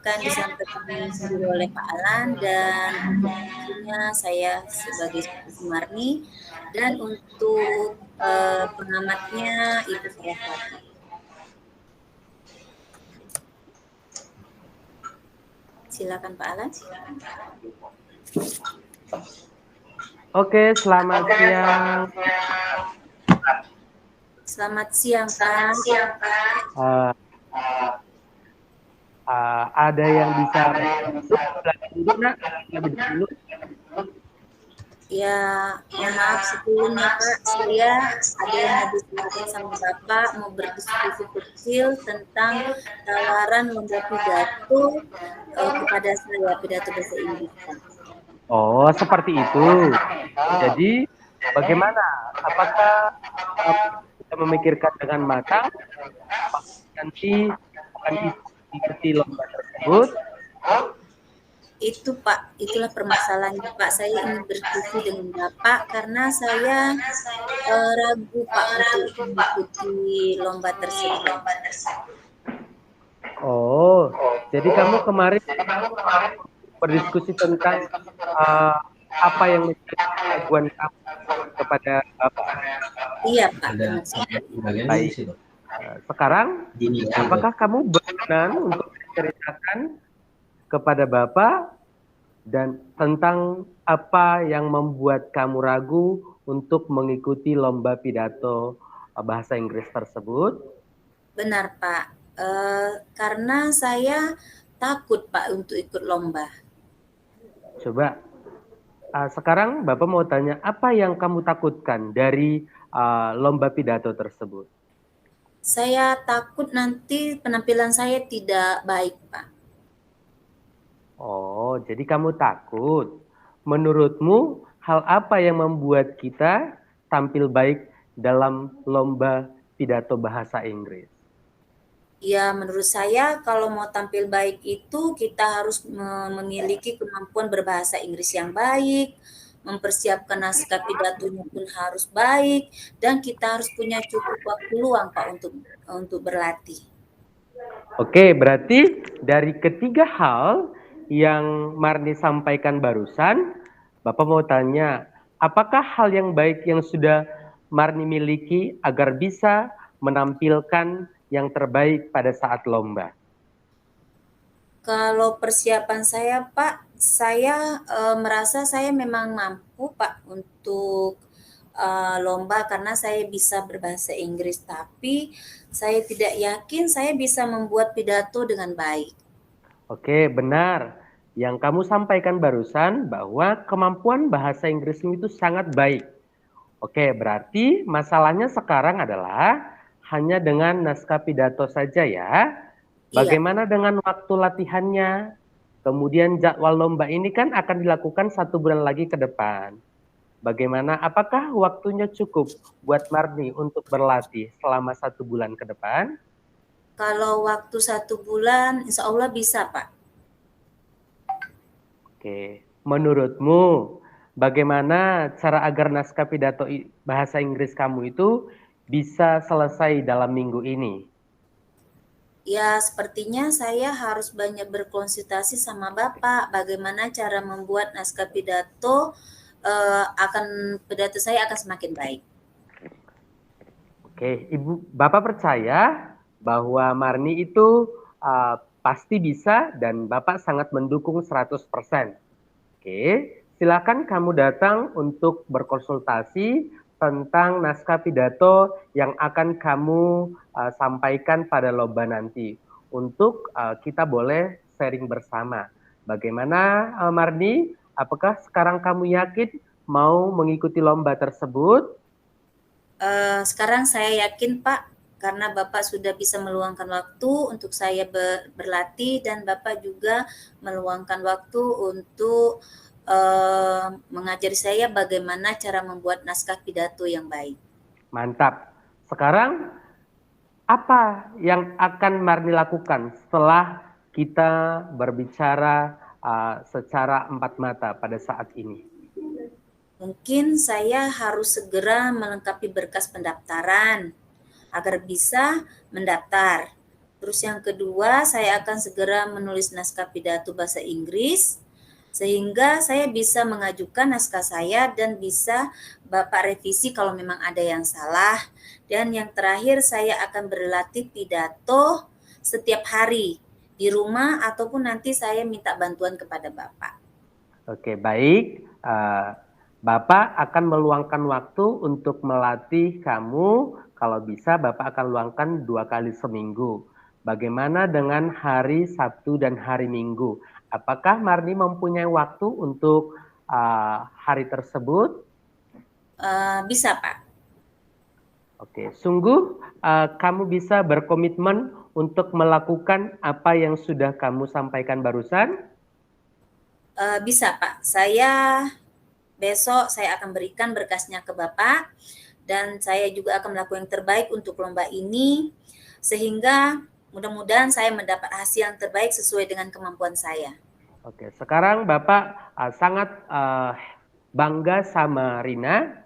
akan disampaikan sendiri oleh Pak Alan, dan untuk isinya saya sebagai Sumarni, dan untuk pengamatnya Ibu Saraswati. Silakan Pak Alan. Oke, selamat siang. Selamat siang Pak. Ada yang bisa dulu, Nak? Lebih dulu. Ya, mohon maaf sebelumnya Pak, saya ada yang mau bicarakan sama Bapak, mau berdiskusi kecil tentang tawaran lomba pidato kepada saya, pidato bahasa Inggris Pak. Oh, seperti itu. Jadi, bagaimana? Apakah kita memikirkan dengan matang nanti akan ikuti lomba tersebut? Itu Pak, itulah permasalahannya Pak. Saya ingin berdiskusi dengan Bapak karena saya ragu Pak untuk mengikuti lomba tersebut. Oh, jadi kamu kemarin berdiskusi tentang apa yang menjadi keraguan kamu kepada Bapak. Iya Pak, benar sekali. Baik. Sekarang, apakah kamu berkenan untuk menceritakan kepada Bapak dan tentang apa yang membuat kamu ragu untuk mengikuti lomba pidato bahasa Inggris tersebut? Benar Pak, karena saya takut Pak untuk ikut lomba. Coba, sekarang Bapak mau tanya apa yang kamu takutkan dari lomba pidato tersebut? Saya takut nanti penampilan saya tidak baik Pak. Oh, jadi kamu takut. Menurutmu, hal apa yang membuat kita tampil baik dalam lomba pidato bahasa Inggris? Ya, menurut saya kalau mau tampil baik itu kita harus memiliki kemampuan berbahasa Inggris yang baik, mempersiapkan naskah pidatonya pun harus baik, dan kita harus punya cukup waktu luang Pak untuk berlatih. Oke, berarti dari ketiga hal yang Marni sampaikan barusan, Bapak mau tanya, apakah hal yang baik yang sudah Marni miliki agar bisa menampilkan yang terbaik pada saat lomba? Kalau persiapan saya Pak, saya merasa saya memang mampu Pak untuk lomba karena saya bisa berbahasa Inggris, tapi saya tidak yakin saya bisa membuat pidato dengan baik. Oke, benar. Yang kamu sampaikan barusan bahwa kemampuan bahasa Inggrismu itu sangat baik. Oke, berarti masalahnya sekarang adalah hanya dengan naskah pidato saja ya. Iya, Bagaimana dengan waktu latihannya? Kemudian jadwal lomba ini kan akan dilakukan 1 bulan lagi ke depan. Bagaimana? Apakah waktunya cukup buat Marni untuk berlatih selama 1 bulan ke depan? kalau waktu 1 bulan, insya Allah bisa Pak. Oke, menurutmu bagaimana cara agar naskah pidato bahasa Inggris kamu itu bisa selesai dalam minggu ini? Ya, sepertinya saya harus banyak berkonsultasi sama Bapak, bagaimana cara membuat naskah pidato, pidato saya akan semakin baik. Oke, Bapak percaya bahwa Marni itu pasti bisa dan Bapak sangat mendukung 100%. Oke, silakan kamu datang untuk berkonsultasi tentang naskah pidato yang akan kamu sampaikan pada lomba nanti. Untuk kita boleh sharing bersama. Bagaimana Marni? Apakah sekarang kamu yakin mau mengikuti lomba tersebut? Sekarang saya yakin Pak, karena Bapak sudah bisa meluangkan waktu untuk saya berlatih, dan Bapak juga meluangkan waktu untuk mengajari saya bagaimana cara membuat naskah pidato yang baik. Mantap. Sekarang apa yang akan Marni lakukan setelah kita berbicara secara empat mata pada saat ini? Mungkin saya harus segera melengkapi berkas pendaftaran agar bisa mendaftar. Terus yang kedua, saya akan segera menulis naskah pidato bahasa Inggris, sehingga saya bisa mengajukan naskah saya dan bisa Bapak revisi kalau memang ada yang salah. Dan yang terakhir, saya akan berlatih pidato setiap hari di rumah ataupun nanti saya minta bantuan kepada Bapak. Oke, baik. Bapak akan meluangkan waktu untuk melatih kamu. Kalau bisa, Bapak akan luangkan 2 kali seminggu. Bagaimana dengan hari Sabtu dan hari Minggu? Apakah Marni mempunyai waktu untuk hari tersebut? Bisa, Pak. Oke, sungguh kamu bisa berkomitmen untuk melakukan apa yang sudah kamu sampaikan barusan? Bisa, Pak. Besok saya akan berikan berkasnya ke Bapak dan saya juga akan melakukan yang terbaik untuk lomba ini sehingga mudah-mudahan saya mendapat hasil yang terbaik sesuai dengan kemampuan saya. Oke, sekarang Bapak sangat bangga sama Rina,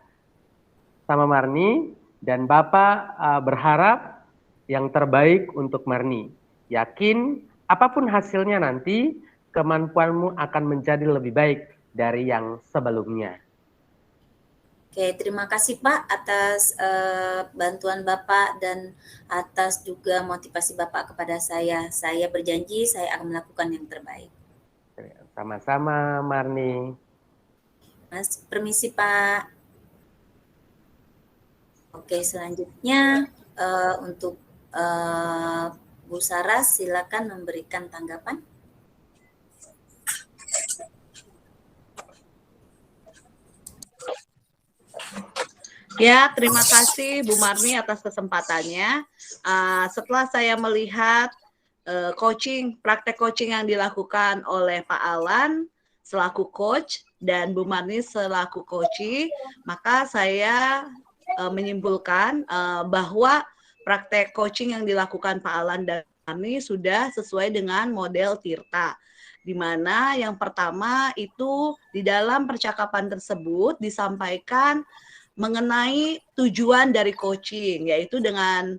sama Marni, dan Bapak berharap yang terbaik untuk Marni. Yakin apapun hasilnya nanti, kemampuanmu akan menjadi lebih baik dari yang sebelumnya. Oke, terima kasih Pak atas bantuan Bapak dan atas juga motivasi Bapak kepada saya. Saya berjanji saya akan melakukan yang terbaik. Sama-sama, Marni. Mas, permisi Pak. Oke, selanjutnya untuk Bu Saras, silakan memberikan tanggapan. Ya, terima kasih Bu Marni atas kesempatannya. Setelah saya melihat praktek coaching yang dilakukan oleh Pak Alan selaku coach dan Bu Marni selaku coachee, maka saya menyimpulkan bahwa praktek coaching yang dilakukan Pak Alan dan Marni sudah sesuai dengan model Tirta, di mana yang pertama itu di dalam percakapan tersebut disampaikan mengenai tujuan dari coaching, yaitu dengan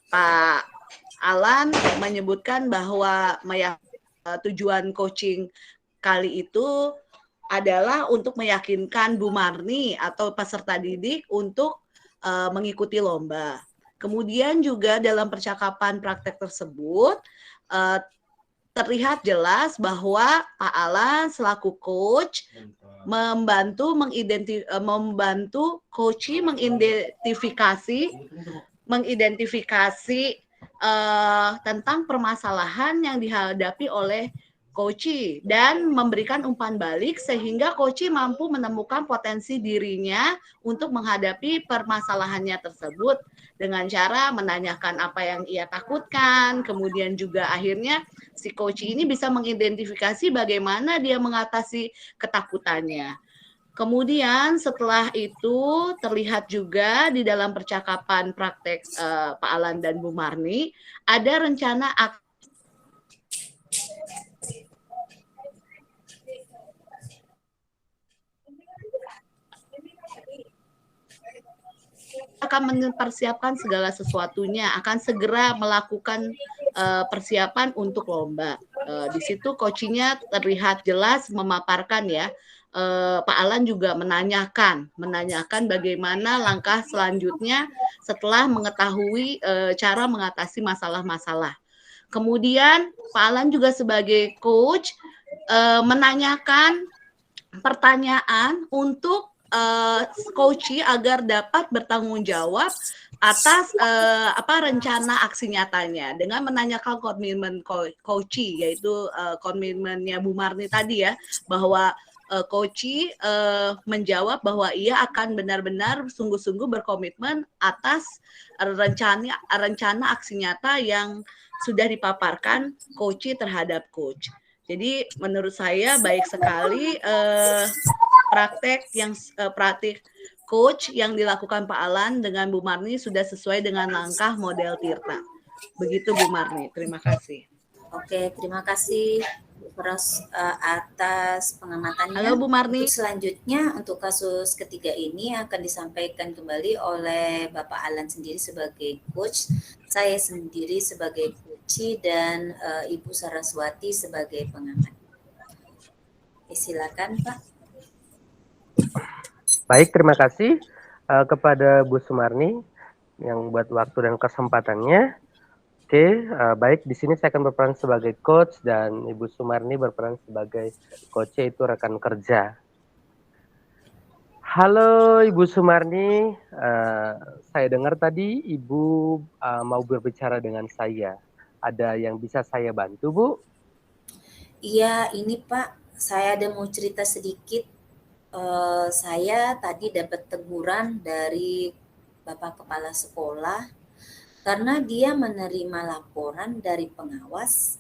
Pak Alan menyebutkan bahwa tujuan coaching kali itu adalah untuk meyakinkan Bu Marni atau peserta didik untuk mengikuti lomba. Kemudian juga dalam percakapan praktek tersebut terlihat jelas bahwa Pak Alan selaku coach membantu coachee mengidentifikasi tentang permasalahan yang dihadapi oleh coachee dan memberikan umpan balik sehingga coachee mampu menemukan potensi dirinya untuk menghadapi permasalahannya tersebut dengan cara menanyakan apa yang ia takutkan, kemudian juga akhirnya si coachee ini bisa mengidentifikasi bagaimana dia mengatasi ketakutannya. Kemudian setelah itu terlihat juga di dalam percakapan praktek Pak Alan dan Bu Marni ada rencana akan mempersiapkan segala sesuatunya, akan segera melakukan persiapan untuk lomba. Di situ coachingnya terlihat jelas memaparkan ya. Pak Alan juga menanyakan bagaimana langkah selanjutnya setelah mengetahui cara mengatasi masalah-masalah. Kemudian Pak Alan juga sebagai coach menanyakan pertanyaan untuk coachee agar dapat bertanggung jawab atas rencana aksi nyatanya dengan menanyakan komitmen coachee, yaitu komitmennya Bu Marni tadi ya, bahwa coachee menjawab bahwa ia akan benar-benar sungguh-sungguh berkomitmen atas rencana aksi nyata yang sudah dipaparkan coachee terhadap coach. Jadi menurut saya baik sekali praktek coach yang dilakukan Pak Alan dengan Bu Marni sudah sesuai dengan langkah model Tirta. Begitu Bu Marni, terima kasih. Oke, terima kasih atas pengamatannya. Halo Bu Marni. Untuk selanjutnya, untuk kasus ketiga ini akan disampaikan kembali oleh Bapak Alan sendiri sebagai coach, saya sendiri sebagai coach, dan Ibu Saraswati sebagai pengamat. Silakan Pak. Baik, terima kasih kepada Bu Sumarni yang buat waktu dan kesempatannya. Oke, baik, di sini saya akan berperan sebagai coach dan Ibu Sumarni berperan sebagai coach, yaitu rekan kerja. Halo Ibu Sumarni, saya dengar tadi Ibu mau berbicara dengan saya. Ada yang bisa saya bantu, Bu? Iya, ini Pak, saya ada mau cerita sedikit. Saya tadi dapat teguran dari Bapak Kepala Sekolah karena dia menerima laporan dari pengawas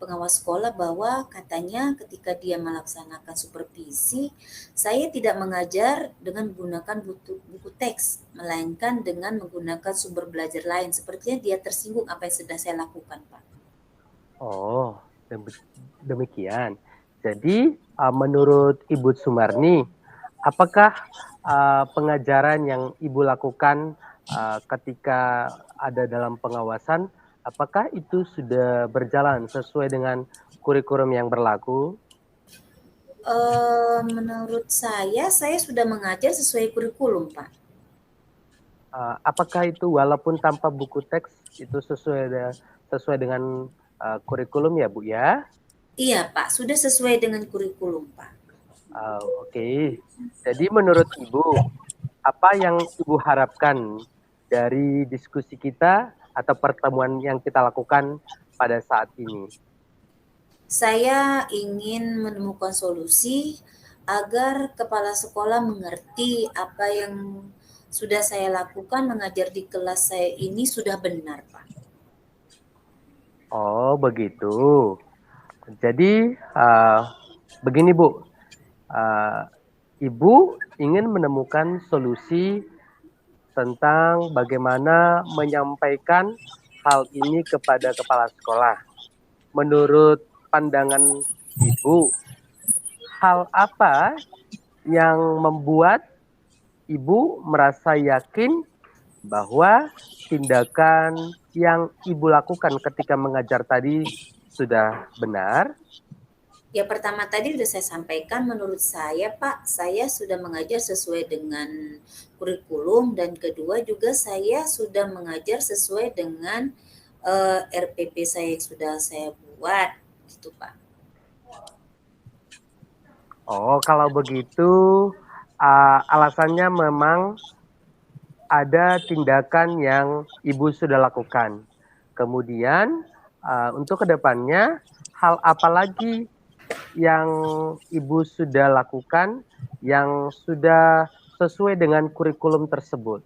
sekolah bahwa katanya ketika dia melaksanakan supervisi, saya tidak mengajar dengan menggunakan buku teks, melainkan dengan menggunakan sumber belajar lain. Sepertinya dia tersinggung apa yang sudah saya lakukan, Pak. Oh, demikian. Jadi, menurut Ibu Sumarni, apakah pengajaran yang Ibu lakukan ketika ada dalam pengawasan, apakah itu sudah berjalan sesuai dengan kurikulum yang berlaku? Menurut saya sudah mengajar sesuai kurikulum, Pak. Apakah itu walaupun tanpa buku teks itu sesuai dengan kurikulum ya, Bu ya? Iya, Pak, sudah sesuai dengan kurikulum, Pak. Oke. Jadi menurut Ibu, apa yang Ibu harapkan dari diskusi kita atau pertemuan yang kita lakukan pada saat ini? Saya ingin menemukan solusi agar kepala sekolah mengerti apa yang sudah saya lakukan mengajar di kelas saya ini sudah benar, Pak. Oh, begitu. Jadi, begini Bu, Ibu ingin menemukan solusi tentang bagaimana menyampaikan hal ini kepada kepala sekolah. Menurut pandangan Ibu, hal apa yang membuat Ibu merasa yakin bahwa tindakan yang Ibu lakukan ketika mengajar tadi sudah benar? Ya, pertama tadi sudah saya sampaikan, menurut saya Pak, saya sudah mengajar sesuai dengan kurikulum, dan kedua juga saya sudah mengajar sesuai dengan RPP saya yang sudah saya buat, gitu Pak. Oh, kalau begitu alasannya memang ada tindakan yang Ibu sudah lakukan. Kemudian untuk kedepannya hal apa lagi yang Ibu sudah lakukan yang sudah sesuai dengan kurikulum tersebut?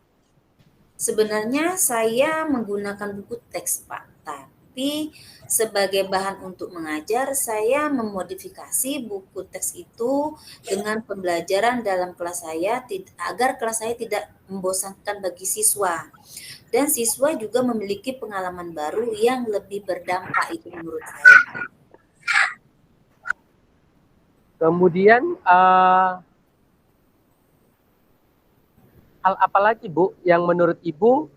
Sebenarnya saya menggunakan buku teks Pak, tapi sebagai bahan untuk mengajar saya memodifikasi buku teks itu dengan pembelajaran dalam kelas saya agar kelas saya tidak membosankan bagi siswa. Dan siswa juga memiliki pengalaman baru yang lebih berdampak, itu menurut saya. Kemudian hal apa lagi Bu yang menurut Ibu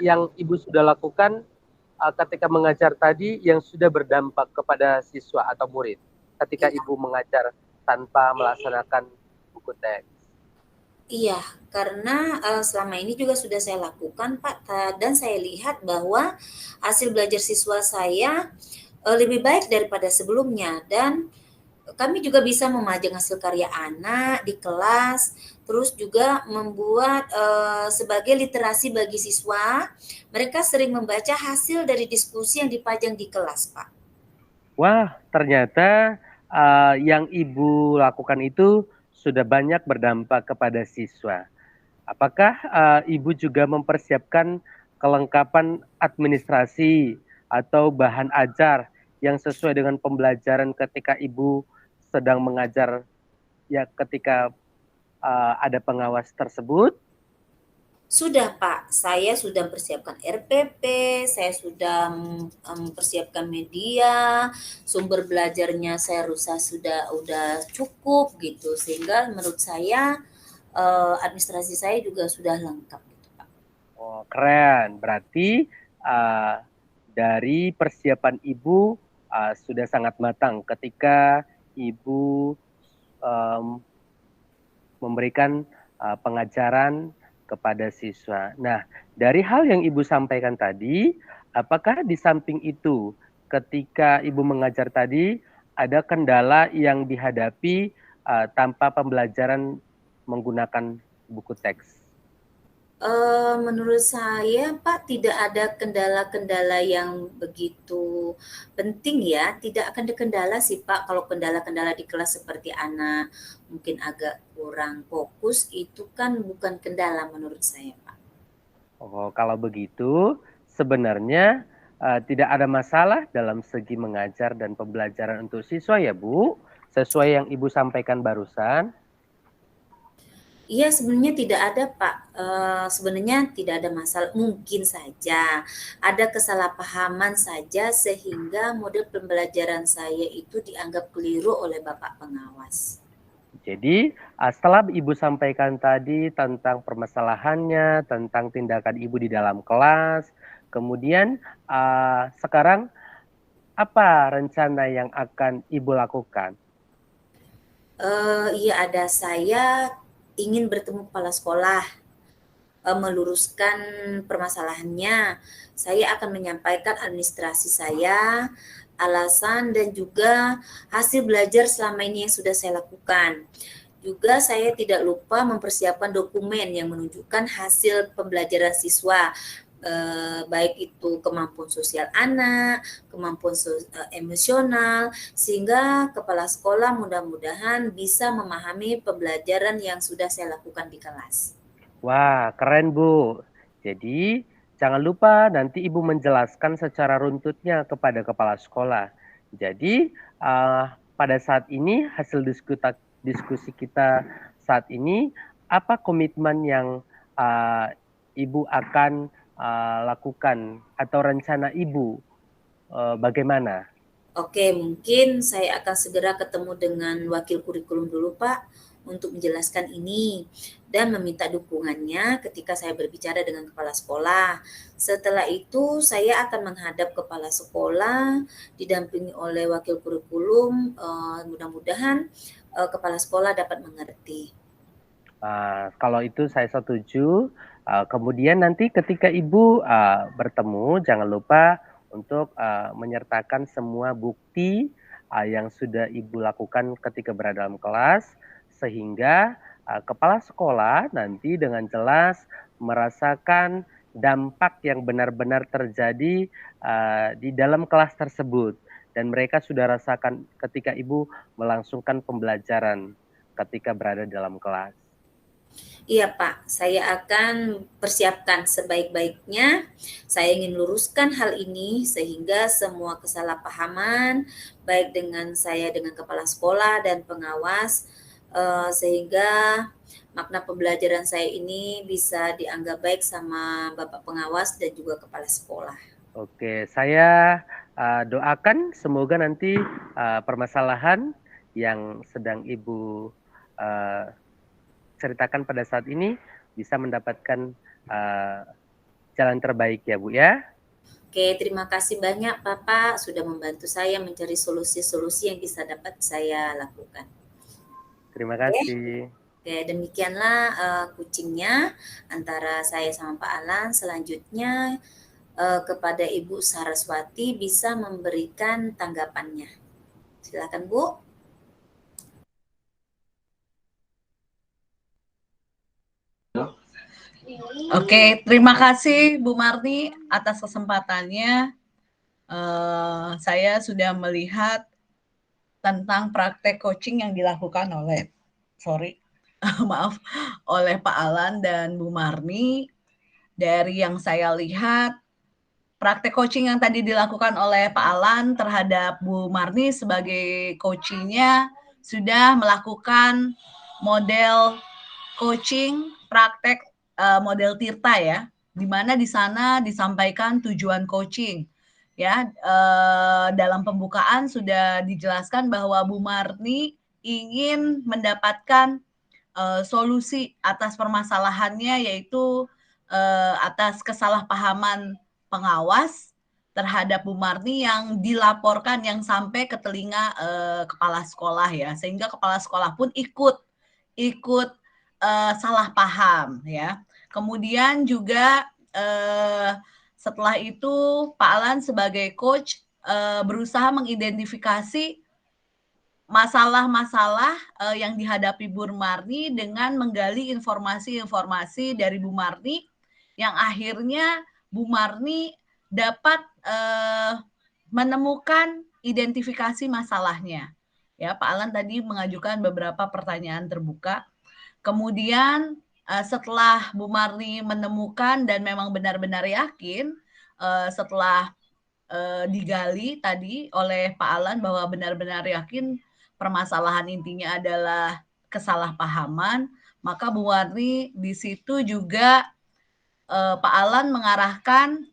yang Ibu sudah lakukan ketika mengajar tadi yang sudah berdampak kepada siswa atau murid ketika Ibu mengajar tanpa melaksanakan buku teks? Iya, karena selama ini juga sudah saya lakukan Pak, dan saya lihat bahwa hasil belajar siswa saya lebih baik daripada sebelumnya, dan kami juga bisa memajang hasil karya anak di kelas, terus juga membuat sebagai literasi bagi siswa. Mereka sering membaca hasil dari diskusi yang dipajang di kelas, Pak. Wah, ternyata yang Ibu lakukan itu sudah banyak berdampak kepada siswa. Apakah Ibu juga mempersiapkan kelengkapan administrasi atau bahan ajar yang sesuai dengan pembelajaran ketika Ibu sedang mengajar ya ketika ada pengawas tersebut? Sudah Pak, saya sudah mempersiapkan RPP, saya sudah mempersiapkan media, sumber belajarnya saya rasa udah cukup gitu, sehingga menurut saya administrasi saya juga sudah lengkap gitu Pak. Oh, keren. Berarti dari persiapan Ibu sudah sangat matang ketika Ibu memberikan pengajaran kepada siswa. Nah, dari hal yang Ibu sampaikan tadi, apakah di samping itu ketika Ibu mengajar tadi ada kendala yang dihadapi tanpa pembelajaran menggunakan buku teks? Menurut saya Pak, tidak ada kendala-kendala yang begitu penting ya, tidak akan ada kendala sih Pak, kalau kendala-kendala di kelas seperti anak mungkin agak kurang fokus, itu kan bukan kendala menurut saya Pak. Oh, kalau begitu sebenarnya tidak ada masalah dalam segi mengajar dan pembelajaran untuk siswa ya Bu, sesuai yang Ibu sampaikan barusan. Iya, sebenarnya tidak ada Pak, sebenarnya tidak ada masalah, mungkin saja ada kesalahpahaman saja sehingga model pembelajaran saya itu dianggap keliru oleh Bapak pengawas. Jadi setelah Ibu sampaikan tadi tentang permasalahannya, tentang tindakan Ibu di dalam kelas, kemudian sekarang apa rencana yang akan Ibu lakukan? Iya ada, saya ingin bertemu kepala sekolah, meluruskan permasalahannya. Saya akan menyampaikan administrasi saya, alasan dan juga hasil belajar selama ini yang sudah saya lakukan. Juga saya tidak lupa mempersiapkan dokumen yang menunjukkan hasil pembelajaran siswa, baik itu kemampuan sosial anak, kemampuan emosional, sehingga kepala sekolah mudah-mudahan bisa memahami pembelajaran yang sudah saya lakukan di kelas. Wah, keren Bu. Jadi jangan lupa nanti Ibu menjelaskan secara runtutnya kepada kepala sekolah. Jadi pada saat ini hasil diskusi kita saat ini, apa komitmen yang Ibu akan lakukan atau rencana Ibu bagaimana? Oke, mungkin saya akan segera ketemu dengan wakil kurikulum dulu Pak, untuk menjelaskan ini dan meminta dukungannya ketika saya berbicara dengan kepala sekolah. Setelah itu saya akan menghadap kepala sekolah didampingi oleh wakil kurikulum, mudah-mudahan kepala sekolah dapat mengerti. Kalau itu saya setuju. Kemudian nanti ketika Ibu bertemu, jangan lupa untuk menyertakan semua bukti yang sudah Ibu lakukan ketika berada dalam kelas, sehingga kepala sekolah nanti dengan jelas merasakan dampak yang benar-benar terjadi di dalam kelas tersebut. Dan mereka sudah rasakan ketika Ibu melangsungkan pembelajaran ketika berada dalam kelas. Iya Pak, saya akan persiapkan sebaik-baiknya. Saya ingin luruskan hal ini sehingga semua kesalahpahaman baik dengan saya dengan kepala sekolah dan pengawas, sehingga makna pembelajaran saya ini bisa dianggap baik sama Bapak pengawas dan juga kepala sekolah. Oke, saya doakan semoga nanti permasalahan yang sedang Ibu ceritakan pada saat ini bisa mendapatkan jalan terbaik ya Bu ya. Oke, terima kasih banyak Bapak sudah membantu saya mencari solusi-solusi yang bisa dapat saya lakukan. Terima kasih. Oke, demikianlah kucingnya antara saya sama Pak Alan. Selanjutnya kepada Ibu Saraswati bisa memberikan tanggapannya. Silakan Bu. Oke, terima kasih Bu Marni atas kesempatannya. Saya sudah melihat tentang praktek coaching yang dilakukan oleh, oleh Pak Alan dan Bu Marni. Dari yang saya lihat, praktek coaching yang tadi dilakukan oleh Pak Alan terhadap Bu Marni sebagai coachingnya sudah melakukan model coaching praktek model Tirta ya, di mana di sana disampaikan tujuan coaching. Ya, dalam pembukaan sudah dijelaskan bahwa Bu Marni ingin mendapatkan solusi atas permasalahannya, yaitu atas kesalahpahaman pengawas terhadap Bu Marni yang dilaporkan yang sampai ke telinga kepala sekolah ya, sehingga kepala sekolah pun ikut salah paham ya. Kemudian juga setelah itu Pak Alan sebagai coach berusaha mengidentifikasi masalah-masalah yang dihadapi Bu Marni dengan menggali informasi-informasi dari Bu Marni yang akhirnya Bu Marni dapat menemukan identifikasi masalahnya. Ya, Pak Alan tadi mengajukan beberapa pertanyaan terbuka. Kemudian setelah Bu Marni menemukan dan memang benar-benar yakin setelah digali tadi oleh Pak Alan bahwa benar-benar yakin permasalahan intinya adalah kesalahpahaman, maka Bu Marni di situ juga Pak Alan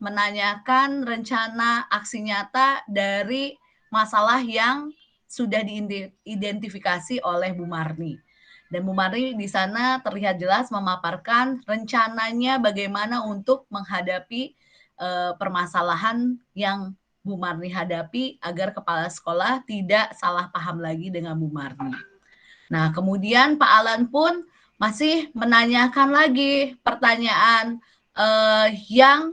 menanyakan rencana aksi nyata dari masalah yang sudah diidentifikasi oleh Bu Marni. Dan Bu Marni di sana terlihat jelas memaparkan rencananya bagaimana untuk menghadapi permasalahan yang Bu Marni hadapi agar kepala sekolah tidak salah paham lagi dengan Bu Marni. Nah, kemudian Pak Alan pun masih menanyakan lagi pertanyaan yang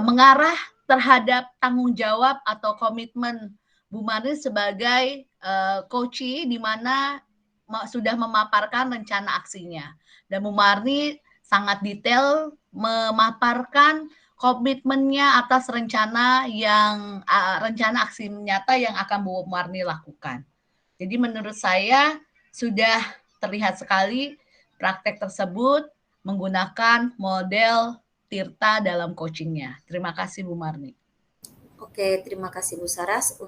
mengarah terhadap tanggung jawab atau komitmen Bu Marni sebagai coachee, di mana sudah memaparkan rencana aksinya. Dan Bu Marni sangat detail memaparkan komitmennya atas rencana aksi nyata yang akan Bu Marni lakukan. Jadi menurut saya sudah terlihat sekali praktek tersebut menggunakan model Tirta dalam coachingnya. Terima kasih Bu Marni. Oke, terima kasih Bu Saras.